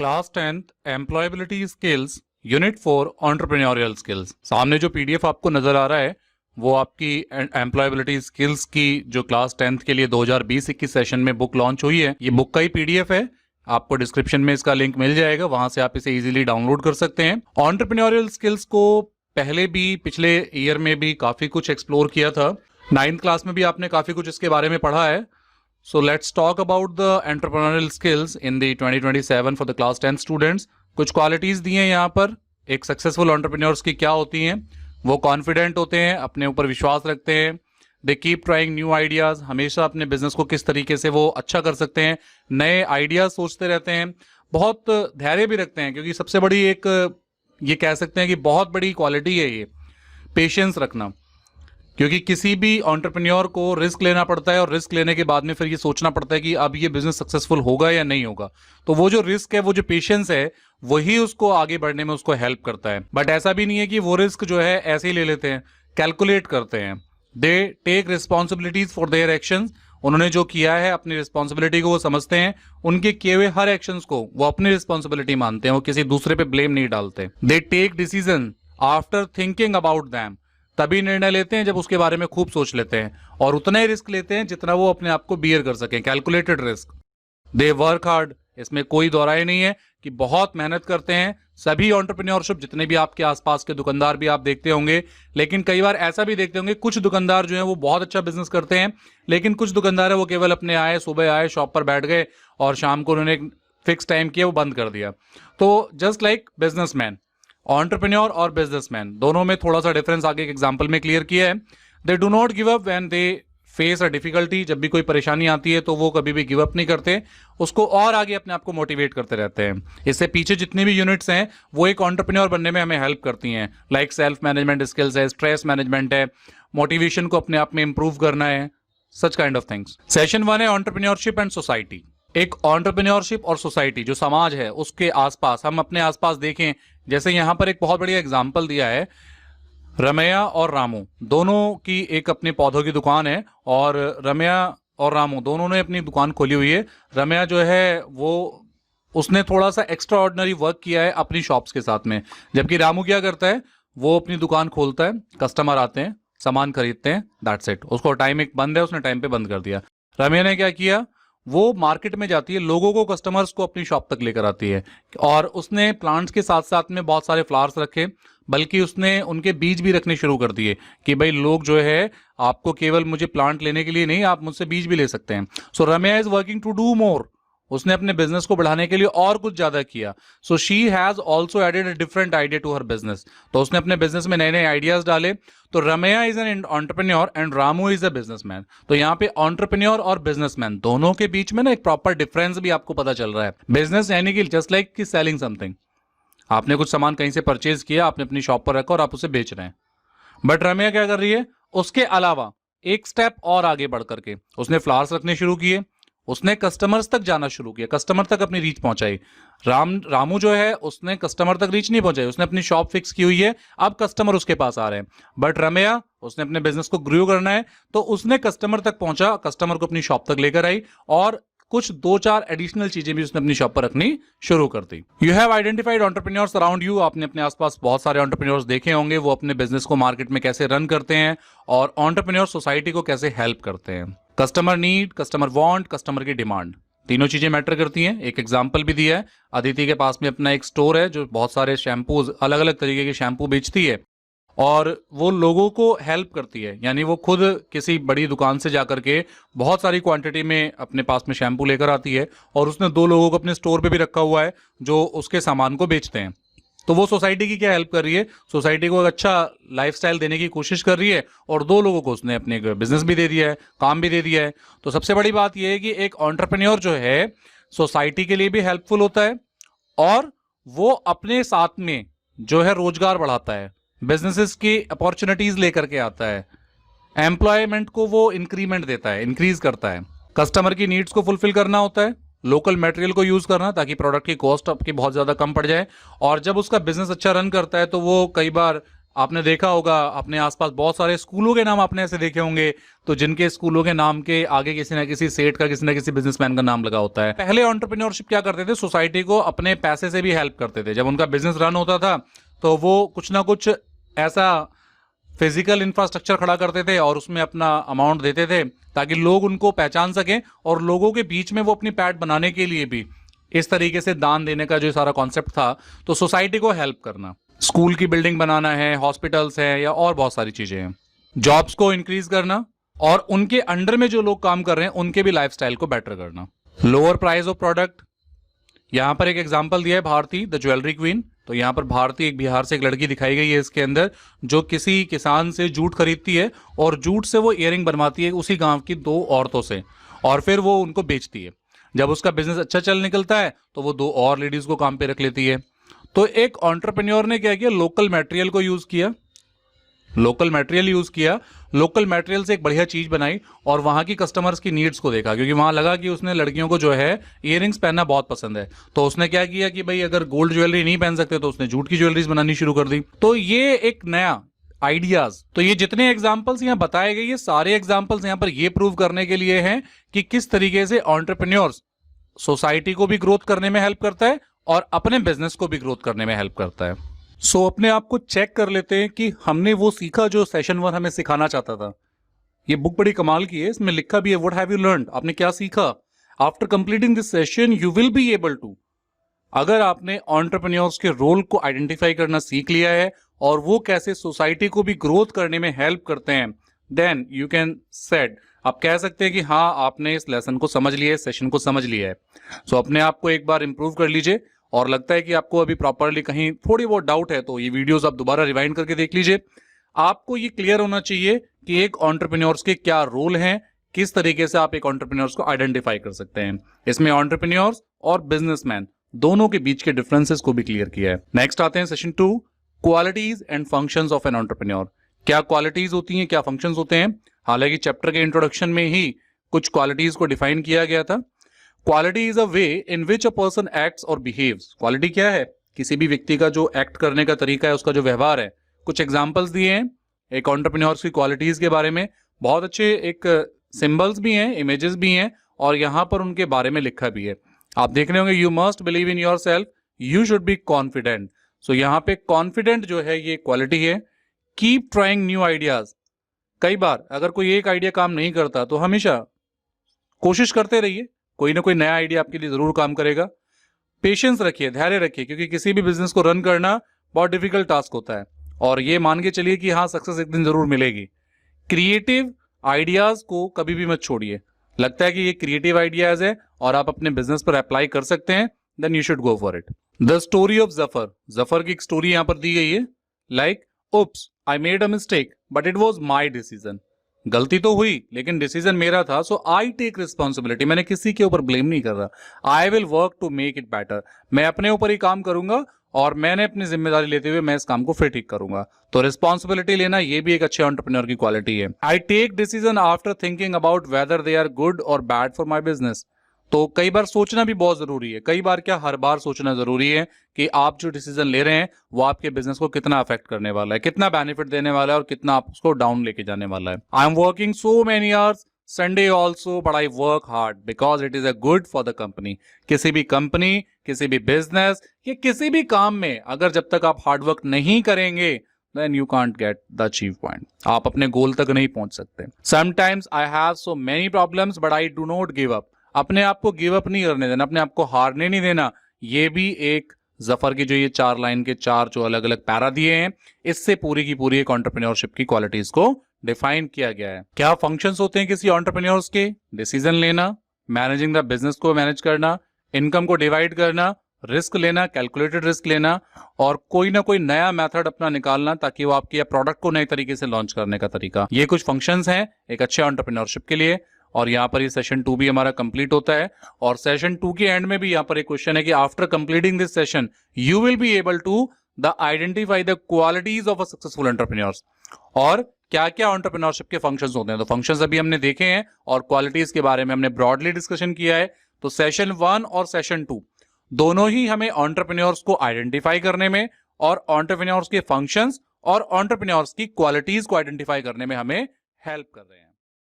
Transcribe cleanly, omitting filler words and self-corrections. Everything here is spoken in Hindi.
Class 10th employability skills unit 4 entrepreneurial skills. सामने जो पीडीएफ आपको नजर आ रहा है वो आपकी एम्प्लॉयबिलिटी स्किल्स की जो क्लास 10th के लिए 2020-21 सेशन में बुक लॉन्च हुई है, ये बुक का ही पीडीएफ है। आपको डिस्क्रिप्शन में इसका लिंक मिल जाएगा, वहां से आप इसे इजीली डाउनलोड कर सकते हैं। एंटरप्रेन्योरियल स्किल्स को पहले भी पिछले ईयर में भी काफी कुछ एक्सप्लोर किया था। 9th क्लास में भी आपने काफी कुछ इसके बारे में पढ़ा है। So let's talk about the entrepreneurial skills in the 2027 for the class 10 students. कुछ क्वालिटीज दी हैं यहाँ पर एक सक्सेसफुल एंटरप्रेन्योर्स की क्या होती हैं। वो कॉन्फिडेंट होते हैं, अपने ऊपर विश्वास रखते हैं, they keep trying new ideas, हमेशा अपने बिजनेस को किस तरीके से वो अच्छा कर सकते हैं, नए आइडियाज सोचते रहते हैं, बहुत धैर्य भी रखते हैं, क्योंकि सबसे बड़ी एक ये कह सकते हैं कि बहुत बड़ी क्वालिटी है ये पेशेंस रखना। क्योंकि किसी भी एंटरप्रेन्योर को रिस्क लेना पड़ता है और रिस्क लेने के बाद में फिर ये सोचना पड़ता है कि अब ये बिजनेस सक्सेसफुल होगा या नहीं होगा। तो वो जो रिस्क है, वो जो पेशेंस है, वही उसको आगे बढ़ने में उसको हेल्प करता है। बट ऐसा भी नहीं है कि वो रिस्क जो है ऐसे ही ले लेते हैं, कैलकुलेट करते हैं। They take responsibilities for their actions. उन्होंने जो किया है अपनी रिस्पॉन्सिबिलिटी को वो समझते हैं, उनके किए हुए हर एक्शंस को वो अपनी रिस्पॉन्सिबिलिटी मानते हैं, वो किसी दूसरे पे ब्लेम नहीं डालते। They take decision after thinking about them. तभी निर्णय लेते हैं जब उसके बारे में खूब सोच लेते हैं, और उतना ही रिस्क लेते हैं जितना वो अपने आप को बियर कर सकें, calculated risk. They work hard, इसमें कोई दोहराई नहीं है कि बहुत मेहनत करते हैं। सभी एंटरप्रेन्योरशिप, जितने भी आपके आसपास के दुकानदार भी आप देखते होंगे, लेकिन कई बार ऐसा भी देखते होंगे कुछ दुकानदार जो है वो बहुत अच्छा बिजनेस करते हैं, लेकिन कुछ दुकानदार है वो केवल अपने आए, सुबह आए, शॉप पर बैठ गए और शाम को उन्होंने एक फिक्स टाइम किया, वो बंद कर दिया। तो जस्ट लाइक बिजनेसमैन, एंटरप्रेन्योर और बिजनेसमैन दोनों में थोड़ा सा डिफरेंस आगे एक एग्जांपल में क्लियर किया है। They do not give up when they face a difficulty. जब भी कोई परेशानी आती है तो वो कभी भी गिव अप नहीं करते, उसको और आगे अपने आप को मोटिवेट करते रहते हैं। इससे पीछे जितनी भी यूनिट्स हैं वो एक एंटरप्रेन्योर बनने में हमें हेल्प करती हैं, लाइक सेल्फ मैनेजमेंट स्किल्स है, स्ट्रेस मैनेजमेंट है, मोटिवेशन को अपने आप में इंप्रूव करना है, such kind of things. Session 1 है एंटरप्रेन्योरशिप एंड सोसाइटी। एक एंटरप्रेन्योरशिप और सोसाइटी, जो समाज है उसके आसपास, हम अपने आसपास देखें, जैसे यहां पर एक बहुत बढ़िया एग्जांपल दिया है, रमैया और रामू दोनों की एक अपने पौधों की दुकान है, और रमैया और रामू दोनों ने अपनी दुकान खोली हुई है। रमैया जो है वो उसने थोड़ा सा एक्स्ट्रा ऑर्डिनरी वर्क किया है अपनी शॉप्स के साथ में, जबकि रामू क्या करता है, वो अपनी दुकान खोलता है, कस्टमर आते हैं, सामान खरीदते हैं, दैट्स इट। उसको टाइम एक बंद है, उसने टाइम पे बंद कर दिया। रमैया ने क्या किया, वो मार्केट में जाती है, लोगों को, कस्टमर्स को अपनी शॉप तक लेकर आती है, और उसने प्लांट्स के साथ साथ में बहुत सारे फ्लावर्स रखे, बल्कि उसने उनके बीज भी रखने शुरू कर दिए कि भाई लोग जो है आपको केवल मुझे प्लांट लेने के लिए नहीं, आप मुझसे बीज भी ले सकते हैं। So Ramya is working to do more. उसने अपने बिजनेस को बढ़ाने के लिए और कुछ ज्यादा किया। So she has also added a different idea to her business. तो उसने अपने बिजनेस में नए नए आइडियाज डाले। तो Ramaiah is an entrepreneur and Ramu is a businessman. तो यहाँ पे एंटरप्रेन्योर और बिजनेसमैन दोनों के बीच में ना एक प्रॉपर डिफरेंस भी आपको पता चल रहा है। बिजनेस यानी कि जस्ट लाइक कि सेलिंग समथिंग, आपने कुछ सामान कहीं से परचेज किया, आपने अपनी शॉप पर रखा और आप उसे बेच रहे हैं। बट रमैया क्या कर रही है, उसके अलावा एक स्टेप और आगे बढ़ करके उसने फ्लावर्स रखने शुरू किए, उसने कस्टमर्स तक जाना शुरू किया, कस्टमर तक अपनी रीच पहुंचाई। रामू जो है उसने कस्टमर तक रीच नहीं पहुंचाई, उसने अपनी शॉप फिक्स की हुई है, अब कस्टमर उसके पास आ रहे हैं। बट रमैया, उसने अपने बिजनेस को ग्रो करना है, तो उसने कस्टमर तक पहुंचा, कस्टमर को अपनी शॉप तक लेकर आई, और कुछ 2-4 एडिशनल चीजें भी उसने अपनी शॉप पर रखनी शुरू कर दी। You have identified entrepreneurs around you. आपने अपने आसपास बहुत सारे एंटरप्रेन्योर्स देखे होंगे, वो अपने बिजनेस को मार्केट में कैसे रन करते हैं और एंटरप्रेन्योर सोसाइटी को कैसे हेल्प करते हैं। Customer need, customer want, customer की डिमांड, तीनों चीजें मैटर करती हैं। एक एग्जांपल भी दिया है, अदिति के पास में अपना एक स्टोर है जो बहुत सारे शैम्पूज, अलग अलग तरीके के शैम्पू बेचती है, और वो लोगों को हेल्प करती है। यानी वो खुद किसी बड़ी दुकान से जाकर के बहुत सारी क्वांटिटी में अपने पास में शैम्पू लेकर आती है, और उसने 2 लोगों को अपने स्टोर पे भी रखा हुआ है जो उसके सामान को बेचते हैं। तो वो सोसाइटी की क्या हेल्प कर रही है, सोसाइटी को एक अच्छा लाइफस्टाइल देने की कोशिश कर रही है, और 2 लोगों को उसने अपने बिजनेस भी दे दिया है, काम भी दे दिया है। तो सबसे बड़ी बात यह है कि एक एंटरप्रेन्योर जो है सोसाइटी के लिए भी हेल्पफुल होता है, और वो अपने साथ में जो है रोजगार बढ़ाता है, बिजनेसेस की अपॉर्चुनिटीज लेकर के आता है, एम्प्लॉयमेंट को वो इंक्रीमेंट देता है, इंक्रीज करता है, कस्टमर की नीड्स को फुलफिल करना होता है, लोकल मटेरियल को यूज करना ताकि प्रोडक्ट की कॉस्ट आपकी बहुत ज्यादा कम पड़ जाए। और जब उसका बिजनेस अच्छा रन करता है तो वो कई बार आपने देखा होगा अपने आसपास बहुत सारे स्कूलों के नाम आपने ऐसे देखे होंगे, तो जिनके स्कूलों के नाम के आगे किसी ना किसी सेठ का, किसी ना किसी बिजनेसमैन का नाम लगा होता है। पहले एंटरप्रेन्योरशिप क्या करते थे, सोसाइटी को अपने पैसे से भी हेल्प करते थे। जब उनका बिजनेस रन होता था तो वो कुछ ना कुछ ऐसा फिजिकल इंफ्रास्ट्रक्चर खड़ा करते थे और उसमें अपना अमाउंट देते थे ताकि लोग उनको पहचान सकें, और लोगों के बीच में वो अपनी पैठ बनाने के लिए भी इस तरीके से दान देने का जो सारा कॉन्सेप्ट था, तो सोसाइटी को हेल्प करना, स्कूल की बिल्डिंग बनाना है, हॉस्पिटल्स है, या और बहुत सारी चीजें हैं, जॉब्स को इंक्रीज करना, और उनके अंडर में जो लोग काम कर रहे हैं उनके भी लाइफस्टाइल को बेटर करना। लोअर प्राइस ऑफ प्रोडक्ट, यहां पर एक एग्जांपल दिया है भारती द ज्वेलरी क्वीन। तो यहां पर भारती एक बिहार से एक लड़की दिखाई गई है इसके अंदर, जो किसी किसान से जूट खरीदती है और जूट से वो इयरिंग बनवाती है उसी गांव की 2 औरतों से, और फिर वो उनको बेचती है। जब उसका बिजनेस अच्छा चल निकलता है तो वो 2 और लेडीज को काम पे रख लेती है। तो एक एंटरप्रेन्योर ने क्या किया, लोकल मटेरियल को यूज किया, लोकल मटेरियल यूज किया, लोकल मटेरियल से एक बढ़िया चीज बनाई और वहां की कस्टमर्स की नीड्स को देखा, क्योंकि वहां लगा कि उसने लड़कियों को जो है इयरिंग्स पहनना बहुत पसंद है। तो उसने क्या किया कि भाई अगर गोल्ड ज्वेलरी नहीं पहन सकते तो उसने जूट की ज्वेलरीज बनानी शुरू कर दी। तो ये एक नया आइडियाज, तो ये जितने एग्जाम्पल्स यहां बताए गए, ये सारे एग्जाम्पल्स यहां पर ये प्रूव करने के लिए हैं कि किस तरीके से एंटरप्रेन्योर्स सोसाइटी को भी ग्रोथ करने में हेल्प करता है और अपने बिजनेस को भी ग्रोथ करने में हेल्प करता है। सो अपने आप को चेक कर लेते हैं कि हमने वो सीखा जो सेशन 1 हमें सिखाना चाहता था। ये बुक बड़ी कमाल की है, इसमें लिखा भी है व्हाट हैव यू लर्नड, आपने क्या सीखा। After completing this session you will be able to, अगर आपने एंटरप्रेन्योर्स के रोल को आइडेंटिफाई करना सीख लिया है और वो कैसे सोसाइटी को भी ग्रोथ करने में हेल्प करते हैं, देन यू कैन सेड, आप कह सकते हैं कि हाँ आपने इस लेसन को समझ लिया है, सेशन को समझ लिया है। सो अपने आप को एक बार इंप्रूव कर लीजिए, और लगता है कि आपको अभी प्रॉपरली कहीं थोड़ी बहुत डाउट है तो ये वीडियोस आप दोबारा रिवाइंड करके देख लीजिए। आपको ये क्लियर होना चाहिए कि एक एंटरप्रेन्योर्स के क्या रोल हैं, किस तरीके से आप एक एंटरप्रेन्योर्स को आइडेंटिफाई कर सकते हैं। इसमें एंटरप्रेन्योर्स और बिजनेसमैन दोनों के बीच के डिफरेंसेस को भी क्लियर किया है। नेक्स्ट आते हैं session 2, qualities and functions of an entrepreneur. क्या क्वालिटीज होती हैं, क्या फंक्शंस होते हैं। हालांकि चैप्टर के इंट्रोडक्शन में ही कुछ क्वालिटीज को डिफाइन किया गया था। Quality is a way in which a person acts और बिहेव्स। क्वालिटी क्या है, किसी भी व्यक्ति का जो एक्ट करने का तरीका है, उसका जो व्यवहार है। कुछ एग्जांपल्स दिए हैं एक एंटरप्रेन्योर्स की क्वालिटीज के बारे में, बहुत अच्छे एक सिंबल्स भी हैं, इमेजेस भी हैं, और यहां पर उनके बारे में लिखा भी है। आप देख रहे होंगे, you must believe in yourself, you should be confident. So यहां पे कॉन्फिडेंट जो है ये क्वालिटी है। कीप ट्राइंग न्यू आइडियाज, कई बार अगर कोई एक आइडिया काम नहीं करता तो हमेशा कोशिश करते रहिए, कोई ना कोई नया आइडिया आपके लिए जरूर काम करेगा। पेशेंस रखिए, धैर्य रखिए, क्योंकि किसी भी बिजनेस को रन करना बहुत डिफिकल्ट टास्क होता है, और ये मान के चलिए कि हाँ सक्सेस एक दिन जरूर मिलेगी। क्रिएटिव आइडियाज को कभी भी मत छोड़िए, लगता है कि ये क्रिएटिव आइडियाज है और आप अपने बिजनेस पर अप्लाई कर सकते हैं, then you should go for it. The story of Zafar, Zafar की एक स्टोरी यहां पर दी गई है, like oops I made a mistake but it was my decision. गलती तो हुई लेकिन डिसीजन मेरा था, सो आई टेक रिस्पॉन्सिबिलिटी, मैंने किसी के ऊपर ब्लेम नहीं कर रहा। I will work to make it better, मैं अपने ऊपर ही काम करूंगा और मैंने अपनी जिम्मेदारी लेते हुए मैं इस काम को फिर ठीक करूंगा। तो रिस्पॉन्सिबिलिटी लेना ये भी एक अच्छे एंटरप्रेन्योर की क्वालिटी है। I take decision after thinking about whether they are good और बैड फॉर माई बिजनेस। तो कई बार सोचना भी बहुत जरूरी है, कई बार क्या हर बार सोचना जरूरी है कि आप जो डिसीजन ले रहे हैं वो आपके बिजनेस को कितना अफेक्ट करने वाला है, कितना बेनिफिट देने वाला है और कितना आप उसको डाउन लेके जाने वाला है। I am working so many hours Sunday also but I work hard because it is a good for the company. किसी भी कंपनी, किसी भी बिजनेस या किसी भी काम में अगर जब तक आप हार्डवर्क नहीं करेंगे then you can't get the achieve point, आप अपने गोल तक नहीं पहुंच सकते। Sometimes I have so many problems but I do not give up, अपने आप को गिव अप नहीं करने देना, अपने आप को हारने नहीं देना। ये भी एक जफर की जो ये 4 लाइन के 4 जो अलग अलग पैरा दिए हैं, इससे पूरी की पूरी एक एंटरप्रेन्योरशिप की क्वालिटीज को डिफाइन किया गया है। क्या फंक्शंस होते हैं किसी एंटरप्रेन्योर्स के, डिसीजन लेना, मैनेजिंग द बिजनेस को मैनेज करना, इनकम को डिवाइड करना, रिस्क लेना, कैलकुलेटेड रिस्क लेना, और कोई ना कोई नया मेथड अपना निकालना ताकि वो आपके प्रोडक्ट को नए तरीके से लॉन्च करने का तरीका। ये कुछ फंक्शंस हैं एक अच्छे एंटरप्रेन्योरशिप के लिए। और यहाँ पर ये सेशन 2 भी हमारा कंप्लीट होता है, और सेशन 2 के एंड में भी यहाँ पर एक क्वेश्चन है कि after completing this session you will be able to the identify the qualities of a successful entrepreneurs. और क्या क्या एंटरप्रेन्योरशिप के फंक्शंस होते हैं, तो फंक्शंस अभी हमने देखे हैं और क्वालिटीज के बारे में हमने ब्रॉडली डिस्कशन किया है। तो सेशन 1 और सेशन 2 दोनों ही हमें एंटरप्रेन्योर्स को आइडेंटिफाई करने में और एंटरप्रेन्योर्स के फंक्शंस और एंटरप्रेन्योर्स की क्वालिटीज को आइडेंटिफाई करने में हमें हेल्प कर रहे हैं।